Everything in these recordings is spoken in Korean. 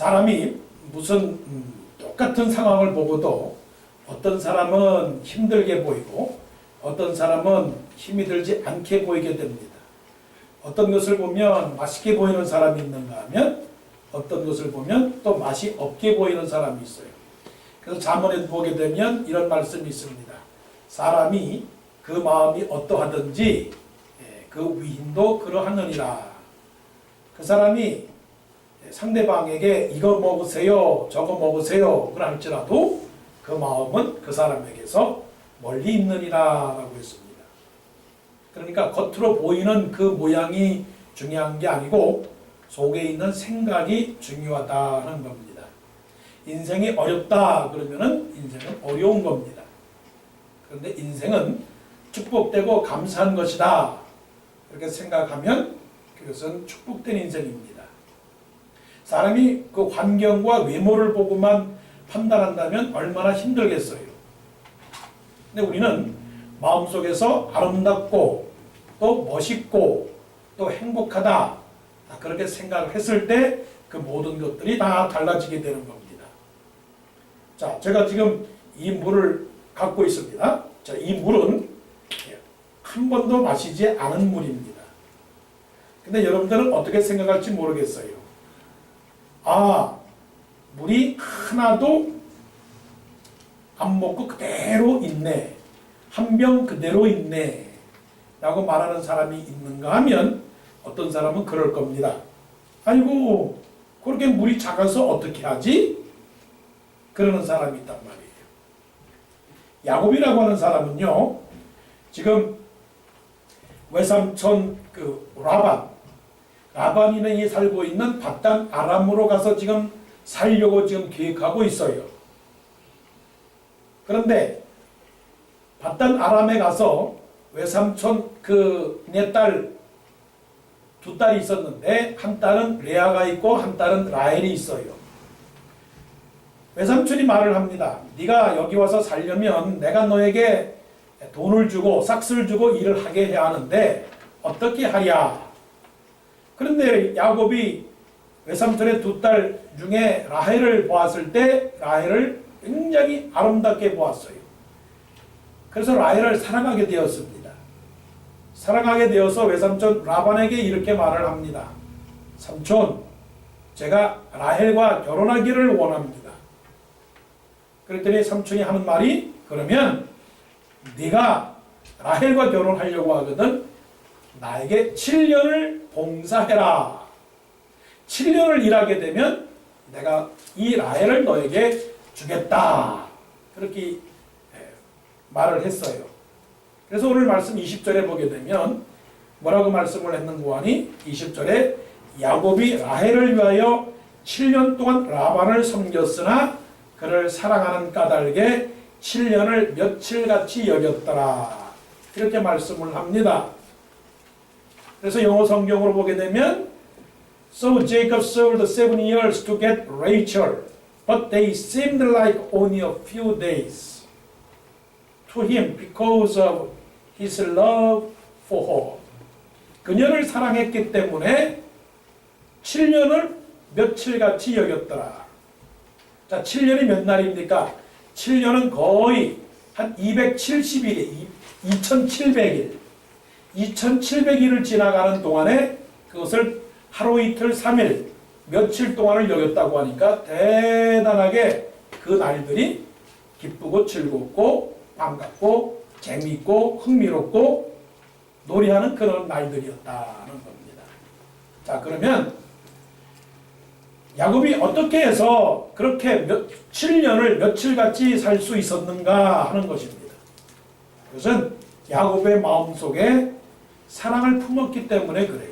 사람이 무슨 똑같은 상황을 보고도 어떤 사람은 힘들게 보이고 어떤 사람은 힘이 들지 않게 보이게 됩니다. 어떤 것을 보면 맛있게 보이는 사람이 있는가 하면 어떤 것을 보면 또 맛이 없게 보이는 사람이 있어요. 그래서 잠언에 보게 되면 이런 말씀이 있습니다. 사람이 그 마음이 어떠하든지 그 위인도 그러하느니라. 그 사람이 상대방에게 이거 먹으세요, 저거 먹으세요 그러 할지라도 그 마음은 그 사람에게서 멀리 있느니라 라고 했습니다. 그러니까 겉으로 보이는 그 모양이 중요한 게 아니고 속에 있는 생각이 중요하다는 겁니다. 인생이 어렵다 그러면은 인생은 어려운 겁니다. 그런데 인생은 축복되고 감사한 것이다 이렇게 생각하면 그것은 축복된 인생입니다. 사람이 그 환경과 외모를 보고만 판단한다면 얼마나 힘들겠어요. 근데 우리는 마음속에서 아름답고 또 멋있고 또 행복하다 그렇게 생각을 했을 때 그 모든 것들이 다 달라지게 되는 겁니다. 자, 제가 지금 이 물을 갖고 있습니다. 자, 이 물은 한 번도 마시지 않은 물입니다. 근데 여러분들은 어떻게 생각할지 모르겠어요. 아, 물이 하나도 안 먹고 그대로 있네. 한 병 그대로 있네. 라고 말하는 사람이 있는가 하면 어떤 사람은 그럴 겁니다. 아이고, 그렇게 물이 작아서 어떻게 하지? 그러는 사람이 있단 말이에요. 야곱이라고 하는 사람은요, 지금 외삼촌 그 라반이 살고 있는 밧단 아람으로 가서 지금 살려고 지금 계획하고 있어요. 그런데 밧단 아람에 가서 외삼촌 그 네 딸 두 딸이 있었는데 한 딸은 레아가 있고 한 딸은 라헬이 있어요. 외삼촌이 말을 합니다. 네가 여기 와서 살려면 내가 너에게 돈을 주고 삭스를 주고 일을 하게 해야 하는데 어떻게 하랴. 그런데 야곱이 외삼촌의 두 딸 중에 라헬을 보았을 때 라헬을 굉장히 아름답게 보았어요. 그래서 라헬을 사랑하게 되었습니다. 사랑하게 되어서 외삼촌 라반에게 이렇게 말을 합니다. 삼촌, 제가 라헬과 결혼하기를 원합니다. 그랬더니 삼촌이 하는 말이 그러면 네가 라헬과 결혼하려고 하거든 나에게 7년을 봉사해라. 7년을 일하게 되면 내가 이 라헬을 너에게 주겠다. 그렇게 말을 했어요. 그래서 오늘 말씀 20절에 보게 되면 뭐라고 말씀을 했는고 하니 20절에 야곱이 라헬을 위하여 7년 동안 라반을 섬겼으나 그를 사랑하는 까닭에 7년을 며칠같이 여겼더라. 이렇게 말씀을 합니다. 그래서 영어 성경으로 보게 되면 So Jacob served 7 years to get Rachel, but they seemed like only a few days to him because of his love for her. 그녀를 사랑했기 때문에 7년을 며칠같이 여겼더라. 자, 7년이 몇 날입니까? 7년은 거의 한 270일에 2700일. 2700일을 지나가는 동안에 그것을 하루 이틀 3일 며칠 동안을 여겼다고 하니까 대단하게 그 날들이 기쁘고 즐겁고 반갑고 재미있고 흥미롭고 놀이하는 그런 날들이었다는 겁니다. 자, 그러면 야곱이 어떻게 해서 그렇게 7년을 며칠같이 살 수 있었는가 하는 것입니다. 그것은 야곱의 마음속에 사랑을 품었기 때문에 그래요.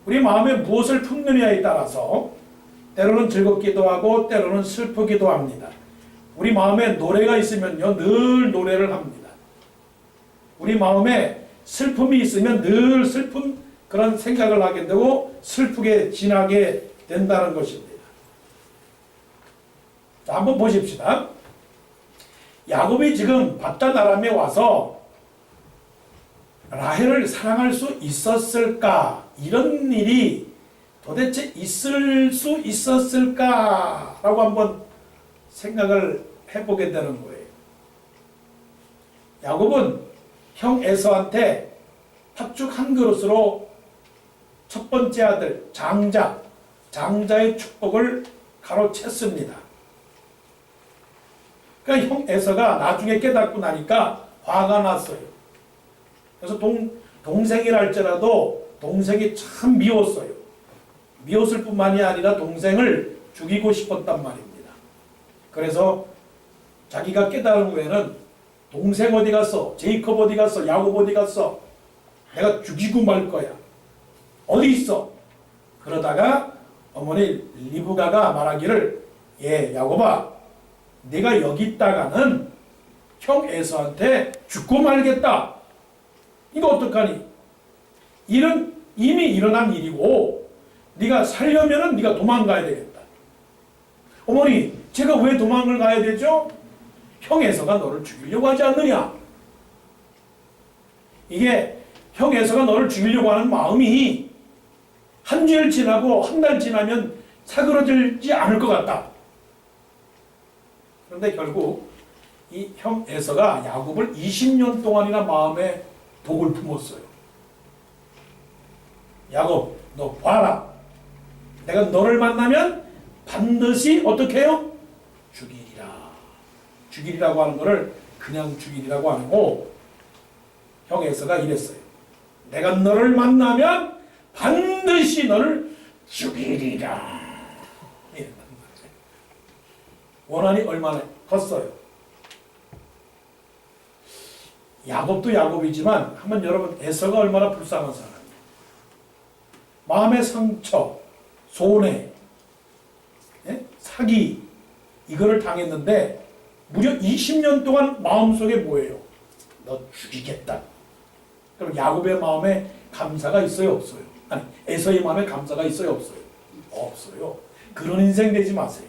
우리 마음에 무엇을 품느냐에 따라서 때로는 즐겁기도 하고 때로는 슬프기도 합니다. 우리 마음에 노래가 있으면요 늘 노래를 합니다. 우리 마음에 슬픔이 있으면 늘 슬픈 그런 생각을 하게 되고 슬프게 지나게 된다는 것입니다. 자, 한번 보십시다. 야곱이 지금 밧단 아람에 와서 라헬을 사랑할 수 있었을까? 이런 일이 도대체 있을 수 있었을까라고 한번 생각을 해보게 되는 거예요. 야곱은 형 에서한테 팥죽 한 그릇으로 첫 번째 아들 장자의 축복을 가로챘습니다. 그러니까 형 에서가 나중에 깨닫고 나니까 화가 났어요. 그래서 동생이랄지라도 동생이 참 미웠어요. 미웠을 뿐만이 아니라 동생을 죽이고 싶었단 말입니다. 그래서 자기가 깨달은 후에는 동생 어디 갔어? 제이콥 어디 갔어? 야곱 어디 갔어? 내가 죽이고 말 거야. 어디 있어? 그러다가 어머니 리브가가 말하기를 야곱아 네가 여기 있다가는 형 에서한테 죽고 말겠다. 이거 어떡하니? 일은 이미 일어난 일이고 네가 살려면은 네가 도망가야 되겠다. 어머니 제가 왜 도망을 가야 되죠? 형 에서가 너를 죽이려고 하지 않느냐? 이게 형 에서가 너를 죽이려고 하는 마음이 한 주일 지나고 한 달 지나면 사그러들지 않을 것 같다. 그런데 결국 이 형 에서가 야곱을 20년 동안이나 마음에 독을 품었어요. 야곱 너 봐라. 내가 너를 만나면 반드시 어떻게 해요? 죽이리라. 죽이리라고 하는 것을 그냥 죽이리라고 안 하고 형 에서가 이랬어요. 내가 너를 만나면 반드시 너를 죽이리라. 원한이 얼마나 컸어요. 야곱도 야곱이지만 한번 여러분 에서가 얼마나 불쌍한 사람이에요. 마음의 상처, 손해, 사기 이거를 당했는데 무려 20년 동안 마음속에 뭐예요? 너 죽이겠다. 그럼 야곱의 마음에 감사가 있어요? 없어요? 아니 에서의 마음에 감사가 있어요? 없어요? 없어요. 그런 인생 되지 마세요.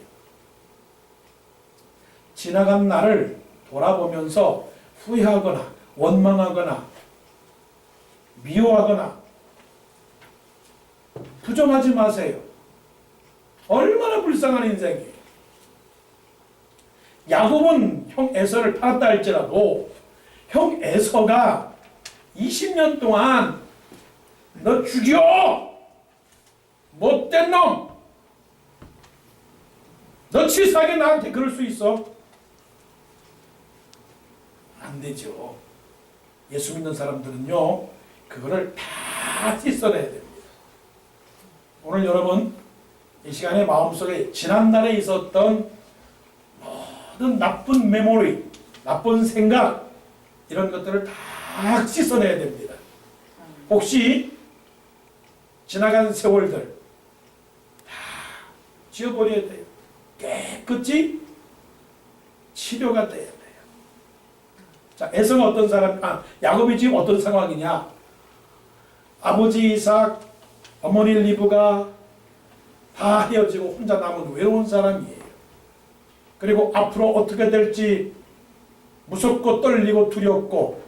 지나간 날을 돌아보면서 후회하거나 원망하거나 미워하거나 부정하지 마세요. 얼마나 불쌍한 인생이에요. 야곱은 형 에서를 팔았다 할지라도 형 에서가 20년 동안 너 죽여! 못된 놈! 너 치사하게 나한테 그럴 수 있어? 안 되죠. 예수 믿는 사람들은요 그거를 다 씻어내야 됩니다. 오늘 여러분 이 시간에 마음속에 지난날에 있었던 모든 나쁜 메모리, 나쁜 생각 이런 것들을 다 씻어내야 됩니다. 혹시 지나간 세월들 다 지워버려야 돼요. 깨끗이 치료가 돼야 돼요. 자, 에서가 어떤 사람, 야곱이 지금 어떤 상황이냐? 아버지 이삭, 어머니 리브가 다 헤어지고 혼자 남은 외로운 사람이에요. 그리고 앞으로 어떻게 될지 무섭고 떨리고 두렵고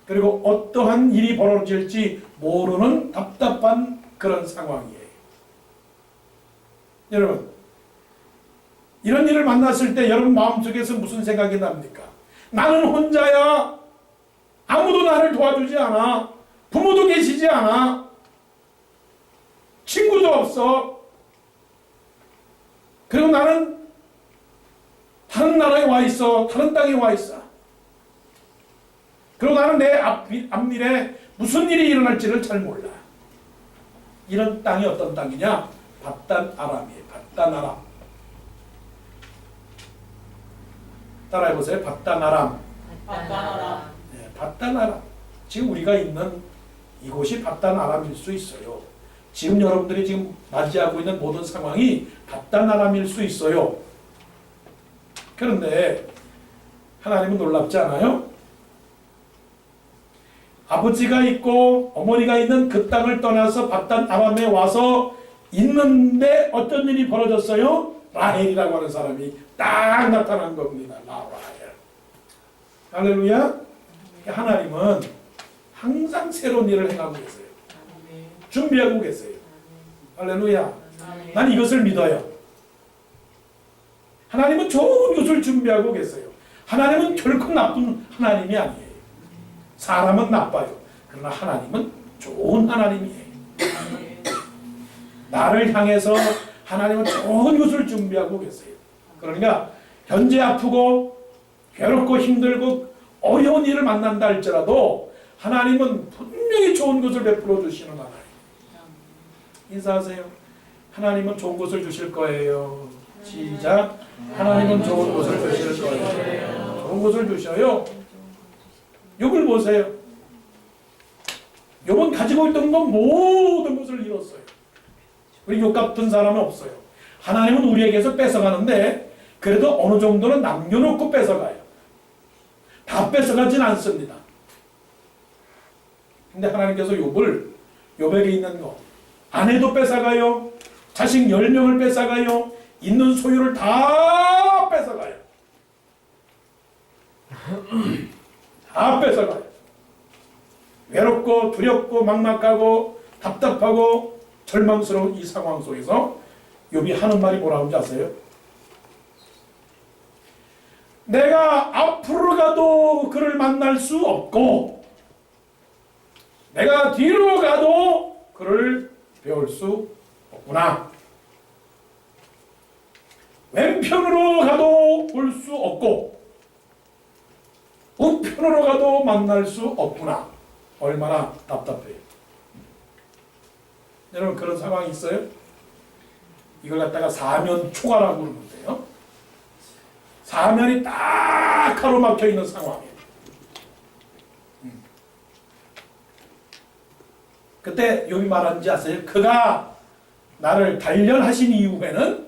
그리고 어떠한 일이 벌어질지 모르는 답답한 그런 상황이에요. 여러분 이런 일을 만났을 때 여러분 마음속에서 무슨 생각이 납니까? 나는 혼자야. 아무도 나를 도와주지 않아. 부모도 계시지 않아. 친구도 없어. 그리고 나는 다른 나라에 와 있어. 다른 땅에 와 있어. 그리고 나는 내 앞미래에 무슨 일이 일어날지를 잘 몰라. 이런 땅이 어떤 땅이냐? 밧단 아람이에요. 밧단 아람. 따라해보세요. 밧단 아람. 밧단 아람. 네, 밧단 아람. 지금 우리가 있는 이곳이 밧단 아람일 수 있어요. 지금 여러분들이 지금 맞이하고 있는 모든 상황이 밧단 아람일 수 있어요. 그런데 하나님은 놀랍지 않아요? 아버지가 있고 어머니가 있는 그 땅을 떠나서 밧단 아람에 와서 있는데 어떤 일이 벌어졌어요? 라헬이라고 하는 사람이 딱 나타난 겁니다. 라헬. 할렐루야. 하나님은 항상 새로운 일을 행하고 계세요. 준비하고 계세요. 할렐루야. 난 이것을 믿어요. 하나님은 좋은 것을 준비하고 계세요. 하나님은 결코 나쁜 하나님이 아니에요. 사람은 나빠요. 그러나 하나님은 좋은 하나님이에요. 나를 향해서 하나님은 좋은 것을 준비하고 계세요. 그러니까 현재 아프고 괴롭고 힘들고 어려운 일을 만난다 할지라도 하나님은 분명히 좋은 것을 베풀어 주시는 하나님. 인사하세요. 하나님은 좋은 것을 주실 거예요. 시작. 하나님은 좋은 것을 주실 거예요. 좋은 것을 주셔요. 욥을 보세요. 욥은 가지고 있던 건 모든 것을 잃었어요. 우리 욥 같은 사람은 없어요. 하나님은 우리에게서 뺏어가는데 그래도 어느 정도는 남겨놓고 뺏어가요. 다 뺏어가진 않습니다. 근데 하나님께서 욥에게 있는 거, 아내도 뺏어가요. 자식 10명을 뺏어가요. 있는 소유를 다 뺏어가요. 다 뺏어가요. 외롭고 두렵고 막막하고 답답하고 절망스러운 이 상황 속에서 욥이 하는 말이 뭐라고 아세요? 내가 앞으로 가도 그를 만날 수 없고 내가 뒤로 가도 그를 배울 수 없구나. 왼편으로 가도 볼 수 없고 우편으로 가도 만날 수 없구나. 얼마나 답답해요. 여러분 그런 상황이 있어요? 이걸 갖다가 사면초가라고 그러는데요. 사면이 딱 가로막혀 있는 상황이에요. 그때 욥이 말하는지 아세요? 그가 나를 단련하신 이후에는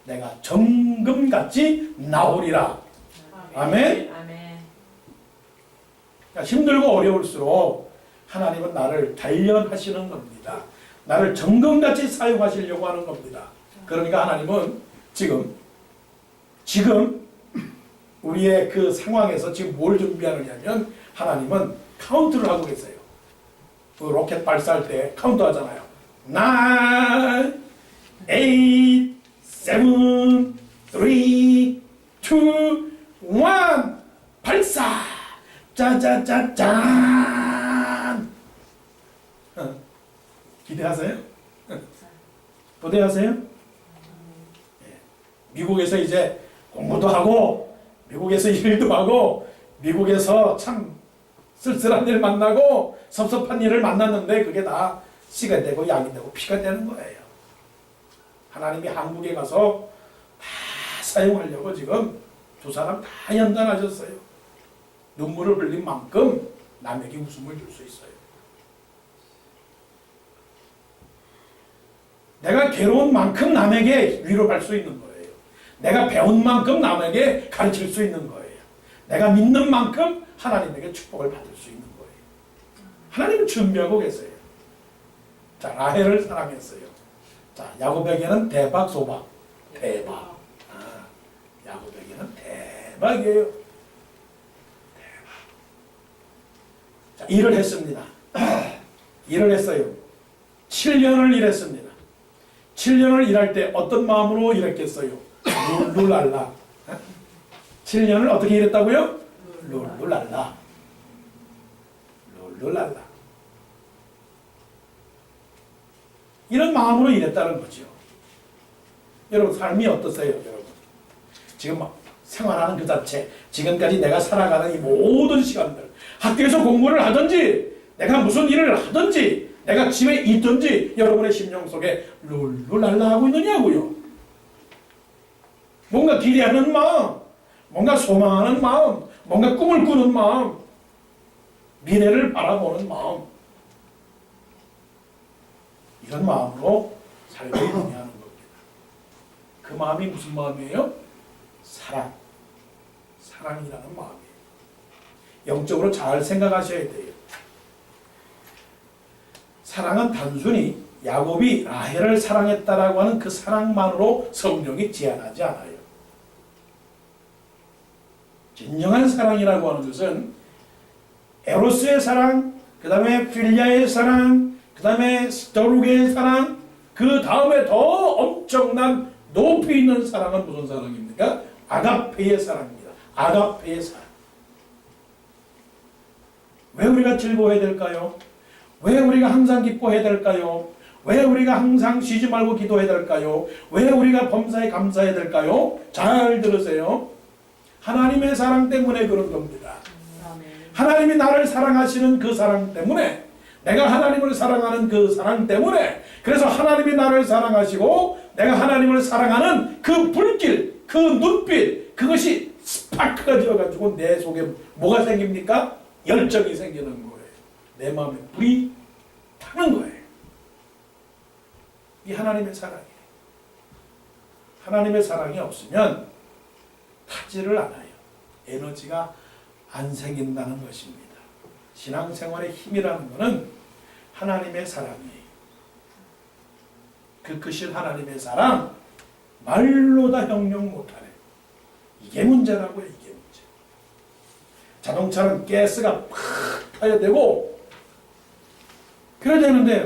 내가 정금같이 나오리라. 아멘. 그러니까 힘들고 어려울수록 하나님은 나를 단련하시는 겁니다. 나를 정금같이 사용하시려고 하는 겁니다. 그러니까 하나님은 지금 우리의 그 상황에서 지금 뭘 준비하느냐면 하나님은 카운트를 하고 계세요. 그 로켓 발사할 때 카운트 하잖아요. 9, 8, 7, 3, 2, 1 발사! 짜자자잔! 기대하세요? 기대하세요? 미국에서 이제 공부도 하고 미국에서 일도 하고 미국에서 참 쓸쓸한 일 만나고 섭섭한 일을 만났는데 그게 다 씨가 되고 양이 되고 피가 되는 거예요. 하나님이 한국에 가서 다 사용하려고 지금 두 사람 다 연단하셨어요. 눈물을 흘린 만큼 남에게 웃음을 줄 수 있어요. 내가 괴로운 만큼 남에게 위로할 수 있는 거예요. 내가 배운 만큼 남에게 가르칠 수 있는 거예요. 내가 믿는 만큼 하나님에게 축복을 받을 수 있는 거예요. 하나님은 준비하고 계세요. 자, 라헬을 사랑했어요. 자, 야곱에게는 대박, 소박. 대박. 야곱에게는 대박이에요. 대박. 자, 일을 했습니다. 일을 했어요. 7년을 일했습니다. 7년을 일할 때 어떤 마음으로 일했겠어요? 룰루랄라. 7년을 어떻게 일했다고요? 룰루랄라. 룰루랄라. 이런 마음으로 일했다는 거죠. 여러분 삶이 어떠세요? 여러분 지금 막 생활하는 그 자체, 지금까지 내가 살아가는 이 모든 시간들, 학교에서 공부를 하든지 내가 무슨 일을 하든지 내가 집에 있든지 여러분의 심령 속에 룰루랄라 하고 있느냐고요. 뭔가 기대하는 마음, 뭔가 소망하는 마음, 뭔가 꿈을 꾸는 마음, 미래를 바라보는 마음, 이런 마음으로 살고 있느냐 하는 겁니다. 그 마음이 무슨 마음이에요? 사랑. 사랑이라는 마음이에요. 영적으로 잘 생각하셔야 돼요. 사랑은 단순히 야곱이 라헬을 사랑했다라고 하는 그 사랑만으로 성경이 제한하지 않아요. 진정한 사랑이라고 하는 것은 에로스의 사랑, 그 다음에 필리아의 사랑, 그 다음에 스토르게의 사랑, 그 다음에 더 엄청난 높이 있는 사랑은 무슨 사랑입니까? 아가페의 사랑입니다. 아가페의 사랑. 왜 우리가 즐거워해야 될까요? 왜 우리가 항상 기뻐해야 될까요? 왜 우리가 항상 쉬지 말고 기도해야 될까요? 왜 우리가 범사에 감사해야 될까요? 잘 들으세요. 하나님의 사랑 때문에 그런 겁니다. 하나님이 나를 사랑하시는 그 사랑 때문에, 내가 하나님을 사랑하는 그 사랑 때문에, 그래서 하나님이 나를 사랑하시고 내가 하나님을 사랑하는 그 불길, 그 눈빛, 그것이 스파크가 되어가지고 내 속에 뭐가 생깁니까? 열정이 생기는 거예요. 내 마음에 불이 타는 거예요. 이 하나님의 사랑이에요. 하나님의 사랑이 없으면 타지를 않아요. 에너지가 안 생긴다는 것입니다. 신앙생활의 힘이라는 것은 하나님의 사랑이에요. 그 크신 하나님의 사랑, 말로 다 형용 못하네. 이게 문제라고요. 이게 문제. 자동차는 가스가 팍 타야 되고 그래야 되는데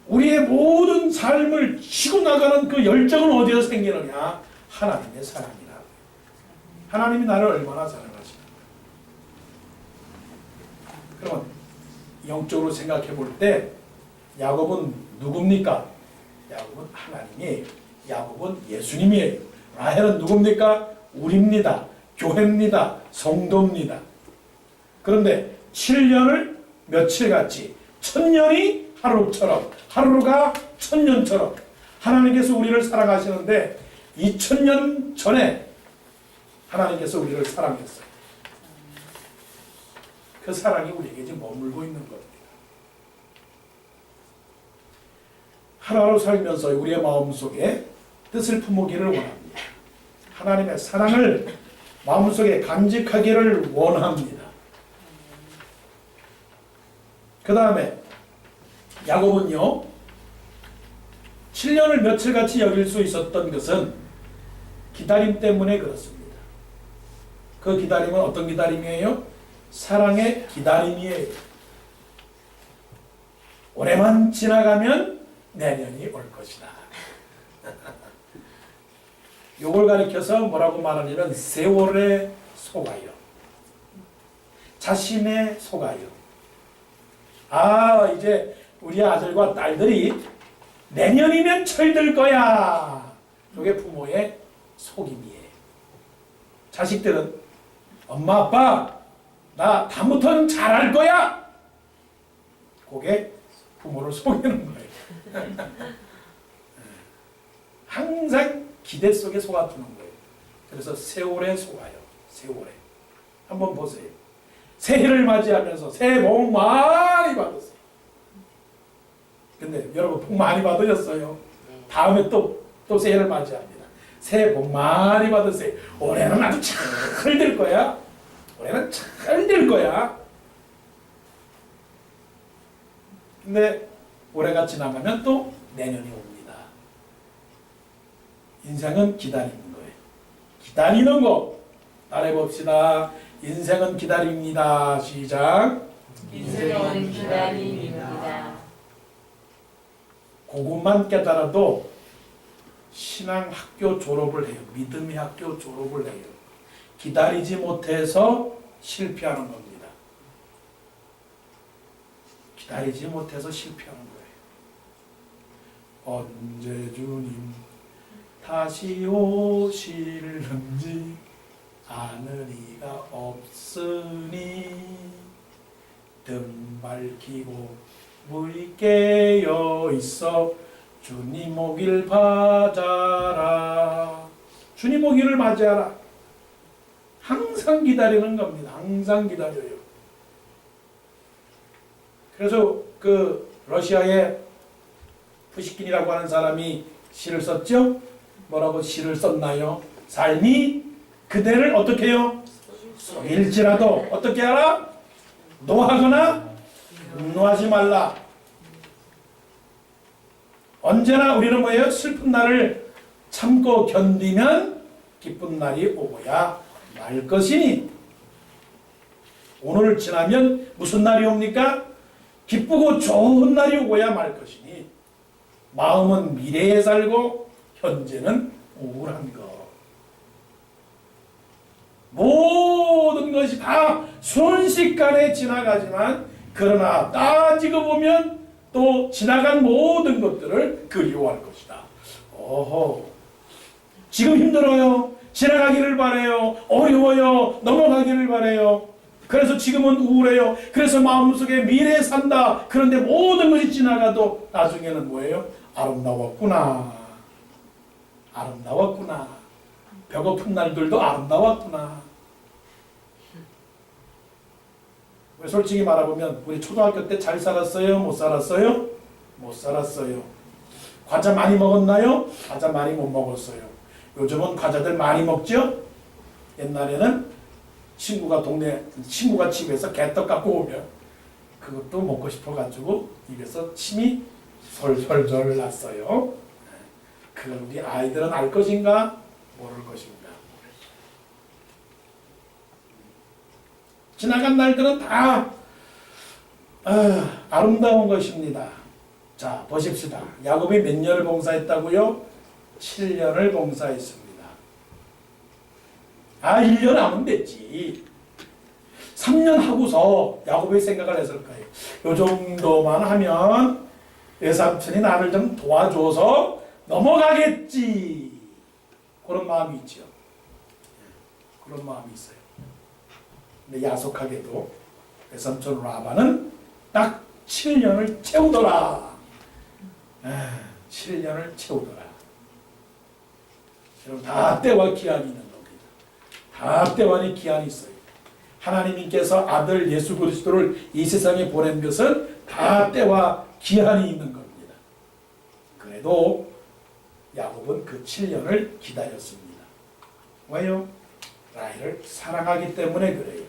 우리의 모든 삶을 치고 나가는 그 열정은 어디서 생기느냐? 하나님의 사랑이라고. 하나님이 나를 얼마나 사랑하시는가. 그러면 영적으로 생각해 볼 때 야곱은 누굽니까? 야곱은 하나님이에요. 야곱은 예수님이에요. 라헬은 누굽니까? 우리입니다. 교회입니다. 성도입니다. 그런데 7년을 며칠같이, 1000년이 하루처럼, 하루가 1000년처럼 하나님께서 우리를 사랑하시는데 2000년 전에 하나님께서 우리를 사랑했어요. 그 사랑이 우리에게 지금 머물고 있는 겁니다. 하루하루 살면서 우리의 마음속에 뜻을 품으기를 원합니다. 하나님의 사랑을 마음속에 간직하기를 원합니다. 그 다음에 야곱은요, 7년을 며칠같이 여길 수 있었던 것은 기다림 때문에 그렇습니다. 그 기다림은 어떤 기다림이에요? 사랑의 기다림이에요. 올해만 지나가면 내년이 올 것이다. 요걸 가리켜서 뭐라고 말하냐면 세월에 속아요. 자신의 속아요. 이제 우리 아들과 딸들이 내년이면 철들 거야. 이게 부모의 속임이에요. 자식들은 엄마 아빠 나 다음부터는 잘할 거야. 그게 부모를 속이는 거예요. 항상 기대 속에 속아두는 거예요. 그래서 세월에 속아요. 세월에. 한번 보세요. 새해를 맞이하면서 새해 복 많이 받으세요. 근데 여러분 복 많이 받으셨어요? 다음에 또 새해를 맞이합니다. 새해 복 많이 받으세요. 올해는 아주 잘 될 거야. 올해는 잘 될 거야. 근데 올해가 지나가면 또 내년이 옵니다. 인생은 기다리는 거예요. 기다리는 거. 따라해봅시다. 인생은 기다립니다. 시작. 인생은 기다림입니다. 그것만 깨달아도 신앙학교 졸업을 해요. 믿음의 학교 졸업을 해요. 기다리지 못해서 실패하는 겁니다. 기다리지 못해서 실패하는 거예요. 언제 주님 다시 오실는지 아는 이가 없으니 등 밝히고 물이 깨어 있어 주님 오길 맞아라. 주님 오기를 맞이하라. 항상 기다리는 겁니다. 항상 기다려요. 그래서 그 러시아의 푸시킨이라고 하는 사람이 시를 썼죠? 뭐라고 시를 썼나요? 삶이 그대를 어떻게 해요? 속일지라도 어떻게 하라? 노하거나 분노하지 말라. 언제나 우리는 뭐예요? 슬픈 날을 참고 견디면 기쁜 날이 오고야 말 것이니. 오늘을 지나면 무슨 날이 옵니까? 기쁘고 좋은 날이 오고야 말 것이니. 마음은 미래에 살고 현재는 우울한 것. 모든 것이 다 순식간에 지나가지만 그러나 따지고 보면 또 지나간 모든 것들을 그리워할 것이다. 오호. 지금 힘들어요. 지나가기를 바래요. 어려워요. 넘어가기를 바래요. 그래서 지금은 우울해요. 그래서 마음속에 미래에 산다. 그런데 모든 것이 지나가도 나중에는 뭐예요? 아름다웠구나. 아름다웠구나. 배고픈 날들도 아름다웠구나. 왜 솔직히 말해보면 우리 초등학교 때 잘 살았어요? 못 살았어요? 못 살았어요. 과자 많이 먹었나요? 과자 많이 못 먹었어요. 요즘은 과자들 많이 먹죠? 옛날에는 친구가 집에서 개떡 갖고 오면 그것도 먹고 싶어가지고 입에서 침이 솔솔솔 났어요. 그걸 우리 아이들은 알 것인가? 모를 것인가? 지나간 날들은 다 아름다운 것입니다. 자, 보십시다. 야곱이 몇 년을 봉사했다고요? 7년을 봉사했습니다. 1년 하면 됐지. 3년 하고서 야곱이 생각을 했을 거예요. 요 정도만 하면 외삼촌이 나를 좀 도와줘서 넘어가겠지. 그런 마음이 있죠. 그런 마음이 있어요. 근데 야속하게도 외삼촌 라반은 딱 7년을 채우더라. 7년을 채우더라. 여러분 다 때와 기한이 있는 겁니다. 다 때와 기한이 있어요. 하나님께서 아들 예수 그리스도를 이 세상에 보낸 것은 다 때와 기한이 있는 겁니다. 그래도 야곱은 그 7년을 기다렸습니다. 왜요? 라헬을 사랑하기 때문에 그래요.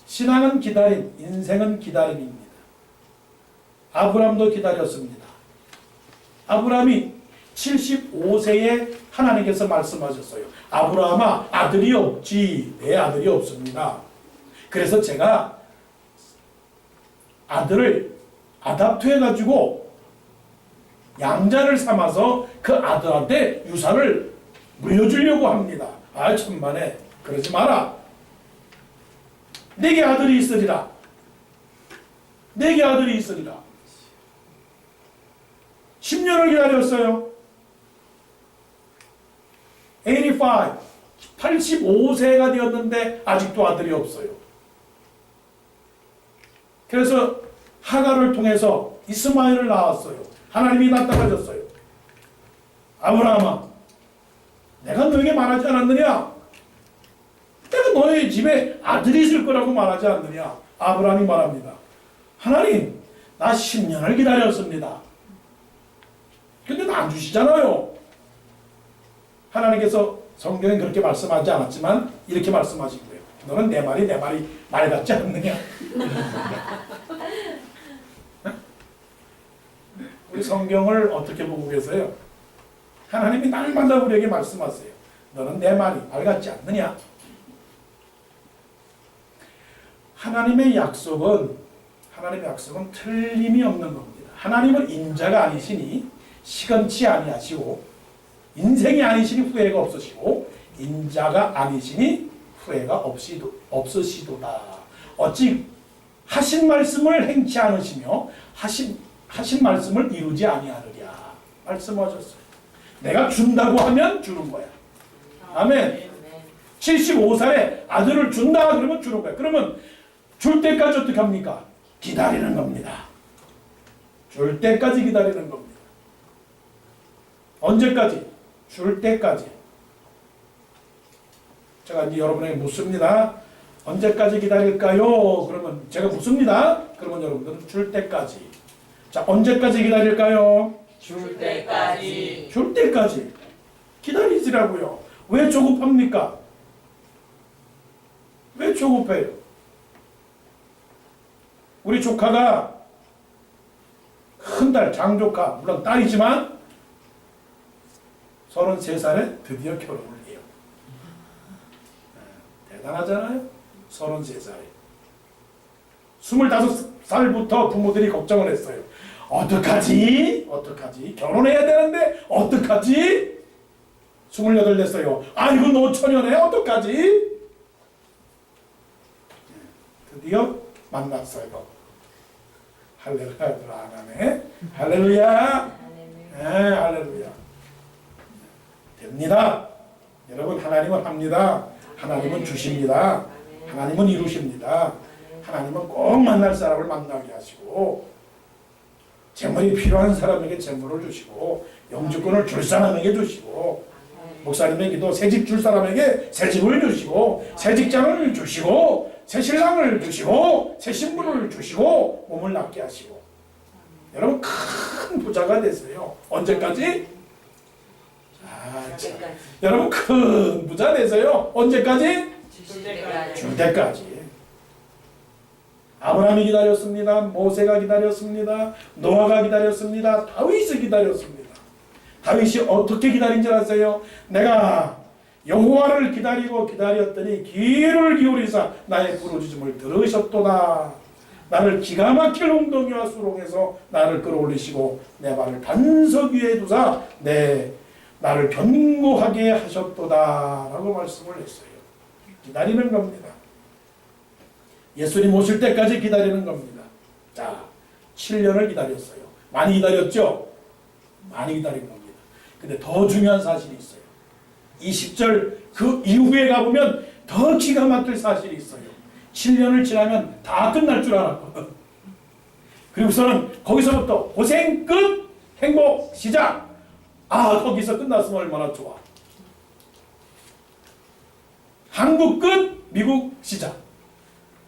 신앙은 기다림, 인생은 기다림입니다. 아브라함도 기다렸습니다. 아브라함이 75세에 하나님께서 말씀하셨어요. 아브라함아, 아들이 없지. 내 아들이 없습니다. 그래서 제가 아들을 아답트해가지고 양자를 삼아서 그 아들한테 유산을 물려주려고 합니다. 천만에 그러지 마라. 내게 아들이 있으리라. 내게 아들이 있으리라. 10년을 기다렸어요. 85세가 되었는데 아직도 아들이 없어요. 그래서 하갈을 통해서 이스마엘을 낳았어요. 하나님이 나타나셨어요. 아브라함아, 내가 너에게 말하지 않았느냐? 내가 너의 집에 아들이 있을 거라고 말하지 않느냐? 아브라함이 말합니다. 하나님, 나 10년을 기다렸습니다. 근데 나 안 주시잖아요. 하나님께서 성경에 그렇게 말씀하지 않았지만 이렇게 말씀하신 거예요. 너는 내 말이 말 같지 않느냐? 우리 성경을 어떻게 보고 계세요? 하나님이 날마다 우리에게 말씀하세요. 너는 내 말이 말 같지 않느냐? 하나님의 약속은 틀림이 없는 겁니다. 하나님은 인자가 아니시니 시건치 아니하시고 인생이 아니시니 후회가 없으시고 인자가 아니시니 후회가 없으시도다. 어찌 하신 말씀을 행치 않으시며 하신 말씀을 이루지 아니하느냐 말씀하셨어요. 내가 준다고 하면 주는 거야. 아멘. 75살에 아들을 준다 그러면 주는 거야. 그러면 줄 때까지 어떻게 합니까? 기다리는 겁니다. 줄 때까지 기다리는 겁니다. 언제까지? 줄 때까지. 제가 이제 여러분에게 묻습니다. 언제까지 기다릴까요? 그러면 제가 묻습니다. 그러면 여러분들은 줄 때까지. 자, 언제까지 기다릴까요? 줄 때까지. 줄 때까지 기다리시라고요. 왜 조급합니까? 왜 조급해요? 우리 조카가 큰딸 장조카, 물론 딸이지만 33살에 드디어 결혼을 해요. 대단하잖아요? 33살에. 25살부터 부모들이 걱정을 했어요. 어떡하지? 어떡하지? 결혼해야 되는데 어떡하지? 28 됐어요. 아이고 노처녀네 어떡하지? 드디어 만났어요. 할렐루야. 안 하네. 할렐루야. 네, 할렐루야. 됩니다. 여러분 하나님은 합니다. 하나님은 주십니다. 하나님은 이루십니다. 하나님은 꼭 만날 사람을 만나게 하시고 재물이 필요한 사람에게 재물을 주시고 영주권을 줄 사람에게 주시고 목사님에게도 새집 줄 사람에게 새집을 주시고 새 직장을 주시고 새 신랑을 주시고 새 신부를 주시고 몸을 낫게 하시고 여러분 큰 부자가 되세요. 언제까지? 여러분 큰 부자 되세요. 언제까지? 줄 때까지. 아브라함이 기다렸습니다. 모세가 기다렸습니다. 노아가 기다렸습니다. 다윗이 기다렸습니다. 다윗이 어떻게 기다린 줄 아세요? 내가 여호와를 기다리고 기다렸더니 귀를 기울이사 나의 부르짖음을 들으셨도다. 나를 기가 막힐 웅덩이와 수렁에서 나를 끌어올리시고 내 발을 반석 위에 두사 나를 견고하게 하셨도다 라고 말씀을 했어요. 기다리는 겁니다. 예수님 오실 때까지 기다리는 겁니다. 자, 7년을 기다렸어요. 많이 기다렸죠? 많이 기다린 겁니다. 근데 더 중요한 사실이 있어요. 20절 그 이후에 가보면 더 기가 막힐 사실이 있어요. 7년을 지나면 다 끝날 줄 알았거든. 그리고서는 거기서부터 고생 끝, 행복 시작. 아, 거기서 끝났으면 얼마나 좋아. 한국 끝, 미국 시작.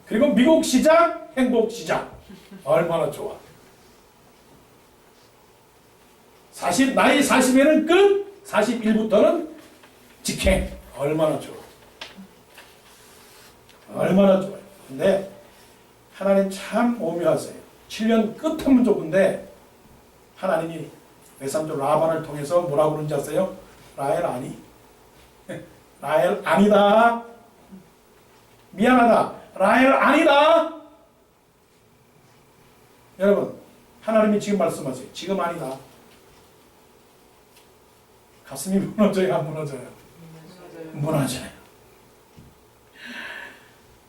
그리고 미국 시작, 행복 시작. 얼마나 좋아. 나이 40에는 끝, 41부터는 직행. 얼마나 좋아. 얼마나 좋아요. 근데 하나님 참 오묘하세요. 7년 끝하면 좋은데 하나님이 외삼촌 라반을 통해서 뭐라고 그런지 아세요? 라헬 아니. 라헬 아니다. 미안하다. 라헬 아니다. 여러분 하나님이 지금 말씀하세요. 지금 아니다. 가슴이 무너져요? 안 무너져요? 무너져요.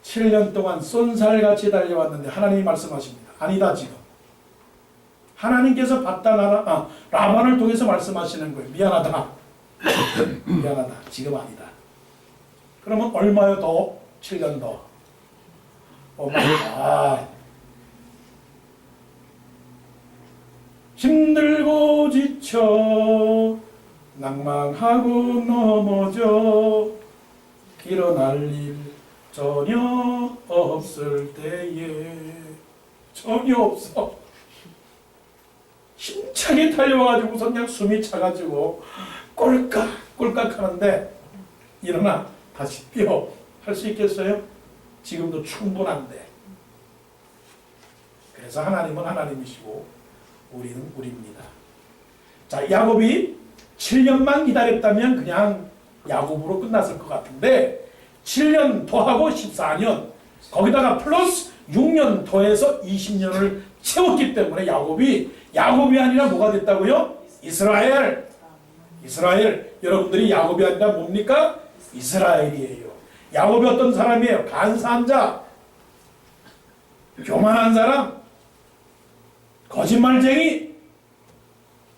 7년 동안 쏜살같이 달려왔는데 하나님이 말씀하십니다. 아니다 지금. 하나님께서 라반을 통해서 말씀하시는 거예요. 미안하다. 미안하다. 지금 아니다. 그러면 얼마요 더? 7년 더. 힘들고 지쳐 낭망하고 넘어져 일어날 일 전혀 없을 때에 전혀 없어. 힘차게 달려와가지고 그냥 숨이 차가지고 꼴깍꼴깍 하는데 일어나 다시 뛰어 할 수 있겠어요? 지금도 충분한데. 그래서 하나님은 하나님이시고 우리는 우리입니다. 자, 야곱이 7년만 기다렸다면 그냥 야곱으로 끝났을 것 같은데 7년 더하고 14년 거기다가 플러스 6년 더해서 20년을 채웠기 때문에 야곱이 아니라 뭐가 됐다고요? 이스라엘. 여러분들이 야곱이 아니라 뭡니까? 이스라엘이에요. 야곱이 어떤 사람이에요? 간사한 자, 교만한 사람, 거짓말쟁이,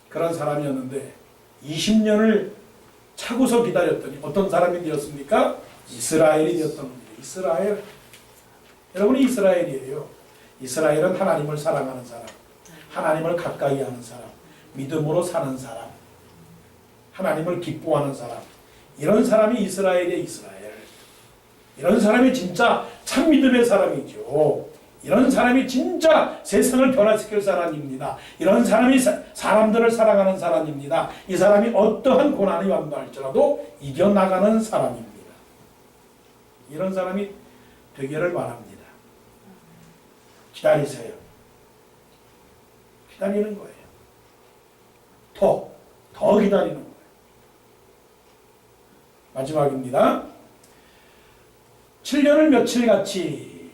그런 사람이었는데 20년을 차고서 기다렸더니 어떤 사람이 되었습니까? 이스라엘이 되었던 겁니다. 이스라엘. 여러분이 이스라엘이에요. 이스라엘은 하나님을 사랑하는 사람, 하나님을 가까이 하는 사람, 믿음으로 사는 사람, 하나님을 기뻐하는 사람, 이런 사람이 이스라엘이에요. 이스라엘. 이런 사람이 진짜 참 믿음의 사람이죠. 이런 사람이 진짜 세상을 변화시킬 사람입니다. 이런 사람이 사람들을 사랑하는 사람입니다. 이 사람이 어떠한 고난이 왔다 할지라도 이겨나가는 사람입니다. 이런 사람이 되기를 바랍니다. 기다리세요. 기다리는 거예요. 더 기다리는 거예요. 마지막입니다. 7년을 며칠같이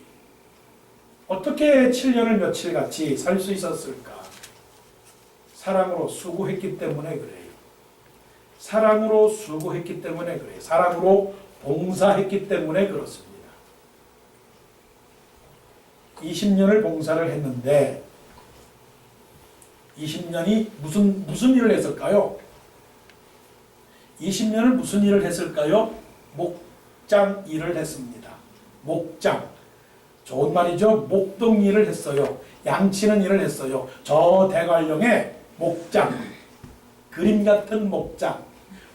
어떻게 7년을 며칠같이 살 수 있었을까? 사랑으로 수고했기 때문에 그래요. 사랑으로 수고했기 때문에 그래요. 사랑으로 봉사했기 때문에 그렇습니다. 20년을 봉사를 했는데 20년이 무슨 일을 했을까요? 20년을 무슨 일을 했을까요? 목장 일을 했습니다. 목장. 좋은 말이죠. 목동 일을 했어요. 양치는 일을 했어요. 저 대관령의 목장. 그림 같은 목장.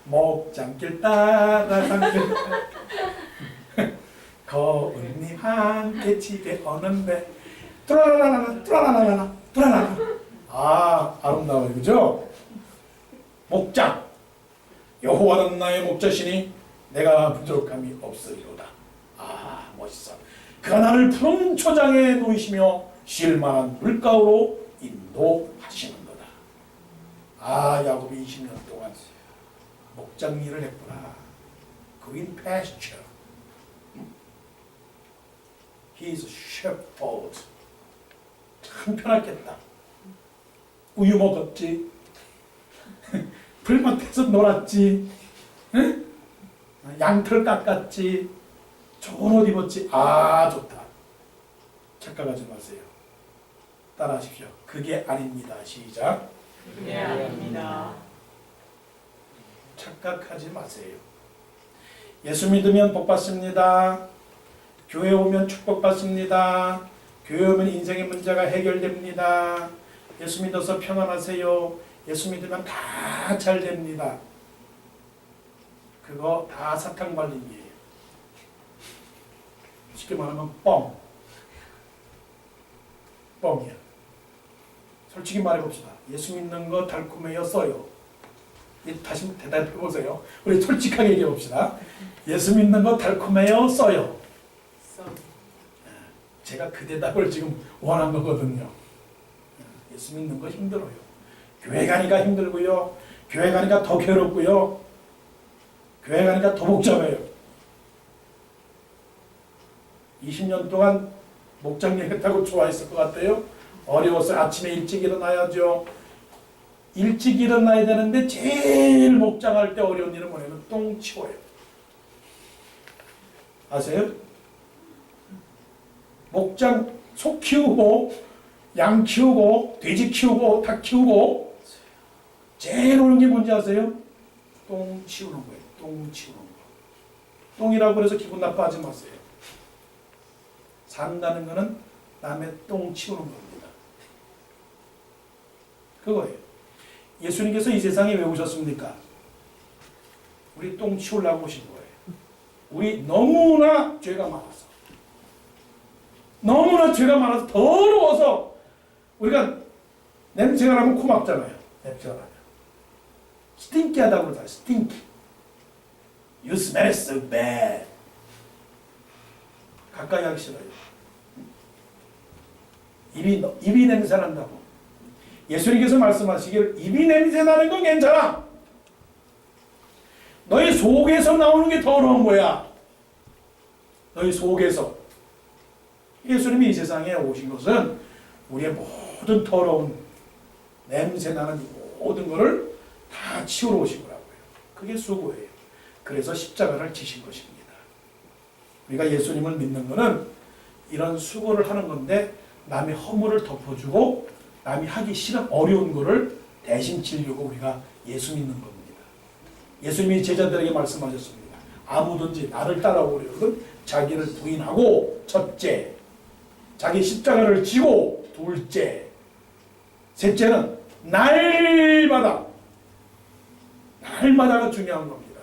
목장길 따라 산길 거울님 함께 집에 오는데 뚜라라라라 뚜라라라라 뚜라라라. 아, 아름다워요. 그죠? 목장. 여호와는 나의 목자시니 내가 부족함이 없으리로다. 아, 멋있어. 그가 나를 푸른 초장에 놓이시며 쉴 만한 물가로 인도하시는도다. 아, 야곱이 20년 동안 목장 일을 했구나. Green pasture. He is a shepherd. 참 편했겠다. 우유 먹었지. 풀밭에서 놀았지. 응? 양털 깎았지. 좋은 옷 입었지. 아, 좋다. 착각하지 마세요. 따라하십시오. 그게 아닙니다. 시작. 그게 아닙니다. 착각하지 마세요. 예수 믿으면 복 받습니다. 교회 오면 축복 받습니다. 교회 오면 인생의 문제가 해결됩니다. 예수 믿어서 평안하세요. 예수 믿으면 다 잘 됩니다. 그거 다 사탕 발림이에요. 쉽게 말하면 뻥이야. 솔직히 말해봅시다. 예수 믿는 거 달콤해요, 써요? 다시 대답해보세요. 우리 솔직하게 얘기해봅시다. 예수 믿는 거 달콤해요, 써요? 제가 그 대답을 지금 원한 거거든요. 예수 믿는 거 힘들어요. 교회 가니까 힘들고요. 교회 가니까 더 괴롭고요. 교회 가니까 더 복잡해요. 20년 동안 목장 일 했다고 좋아했을 것 같아요? 어려웠어요. 아침에 일찍 일어나야죠. 일찍 일어나야 되는데 제일 목장할 때 어려운 일은 뭐냐면 똥 치워요. 아세요? 목장 소 키우고 양 키우고 돼지 키우고 닭 키우고 제일 어려운 게 뭔지 아세요? 똥 치우는 거예요. 똥 치우는 거. 똥이라고 해서 기분 나빠하지 마세요. 산다는 거는 남의 똥 치우는 겁니다. 그거예요. 예수님께서 이 세상에 왜 오셨습니까? 우리 똥 치우려고 오신 거예요. 우리 너무나 죄가 많아서. 너무나 죄가 많아서 더러워서 우리가 냄새가 나면 코 막잖아요. 냄새가 나면. 스팅키하다고 그러잖아요. 스팅키. You smell so bad. 가까이 하기 싫어요. 입이 냄새 난다고. 예수님께서 말씀하시기를 입이 냄새 나는 건 괜찮아. 너희 속에서 나오는 게 더러운 거야. 너희 속에서. 예수님이 이 세상에 오신 것은 우리의 모든 더러운 냄새 나는 모든 것을 다 치우러 오신 거라고요. 그게 수고예요. 그래서 십자가를 지신 것입니다. 우리가 예수님을 믿는 것은 이런 수고를 하는 건데 남의 허물을 덮어주고 남이 하기 싫은 어려운 것을 대신 지려고 우리가 예수 믿는 겁니다. 예수님이 제자들에게 말씀하셨습니다. 아무든지 나를 따라오려거든 자기를 부인하고 첫째, 자기 십자가를 지고 둘째, 셋째는 날마다가 중요한 겁니다.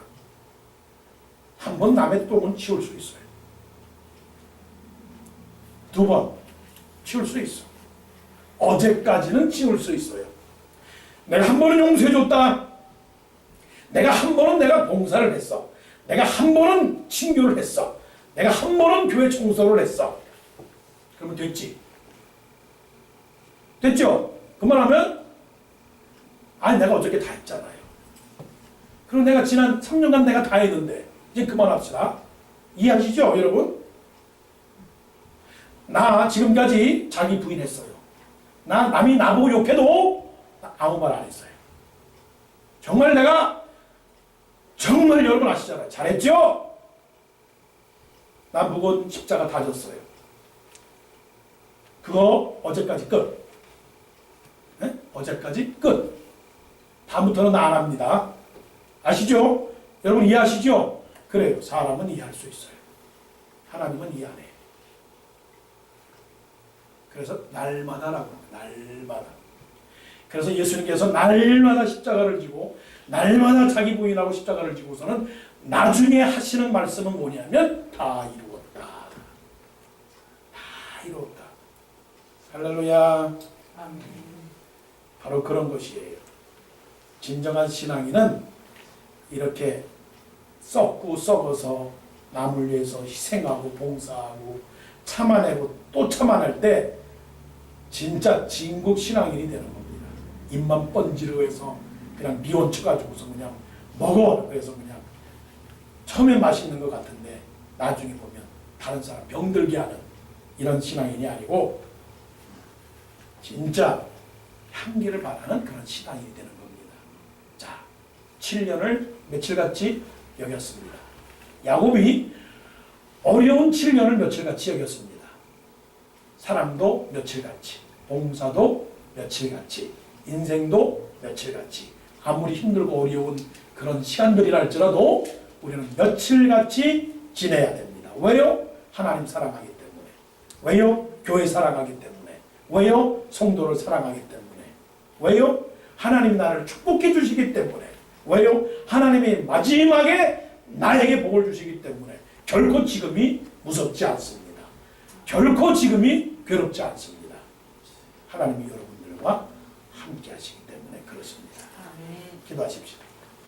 한 번 남의 똥은 치울 수 있어요. 두 번 치울 수 있어. 어제까지는 치울 수 있어요. 내가 한 번은 용서해줬다. 내가 한 번은 내가 봉사를 했어. 내가 한 번은 친교를 했어. 내가 한 번은 교회 청소를 했어. 그러면 됐지. 됐죠? 그만하면 아니 내가 어저께 다 했잖아요. 그럼 내가 지난 3년간 내가 다 했는데 이제 그만합시다. 이해하시죠 여러분? 나 지금까지 자기 부인했어요. 남이 나보고 욕해도 아무 말 안 했어요. 정말 내가 정말 여러분 아시잖아요. 잘했죠? 나 무거운 십자가 다 졌어요. 그거 어제까지 끝. 네? 어제까지 끝. 다음부터는 나 안 합니다. 아시죠? 여러분 이해하시죠? 그래요. 사람은 이해할 수 있어요. 하나님은 이해 안 해요. 그래서 날마다라고 합니다. 날마다. 그래서 예수님께서 날마다 십자가를 지고 날마다 자기 부인하고 십자가를 지고서는 나중에 하시는 말씀은 뭐냐면 다 이루었다. 다 이루었다. 할렐루야. 아멘. 바로 그런 것이에요. 진정한 신앙인은 이렇게 썩고 썩어서 남을 위해서 희생하고 봉사하고 참아내고 또 참아낼 때 진짜 진국 신앙인이 되는 겁니다. 입만 번지르고 해서 그냥 미원 쳐가지고서 그냥 먹어. 그래서 그냥 처음에 맛있는 것 같은데 나중에 보면 다른 사람 병들게 하는 이런 신앙인이 아니고 진짜 향기를 바라는 그런 신앙인이 되는 겁니다. 자, 7년을 며칠같이 여겼습니다. 야곱이 어려운 7년을 며칠같이 여겼습니다. 사람도 며칠같이, 봉사도 며칠같이, 인생도 며칠같이, 아무리 힘들고 어려운 그런 시간들이라 할지라도 우리는 며칠같이 지내야 됩니다. 왜요? 하나님 사랑하기 때문에. 왜요? 교회 사랑하기 때문에. 왜요? 성도를 사랑하기 때문에. 왜요? 하나님 나를 축복해 주시기 때문에. 왜요? 하나님이 마지막에 나에게 복을 주시기 때문에 결코 지금이 무섭지 않습니다. 결코 지금이 괴롭지 않습니다. 하나님이 여러분들과 함께 하시기 때문에 그렇습니다. 아멘. 기도하십시오.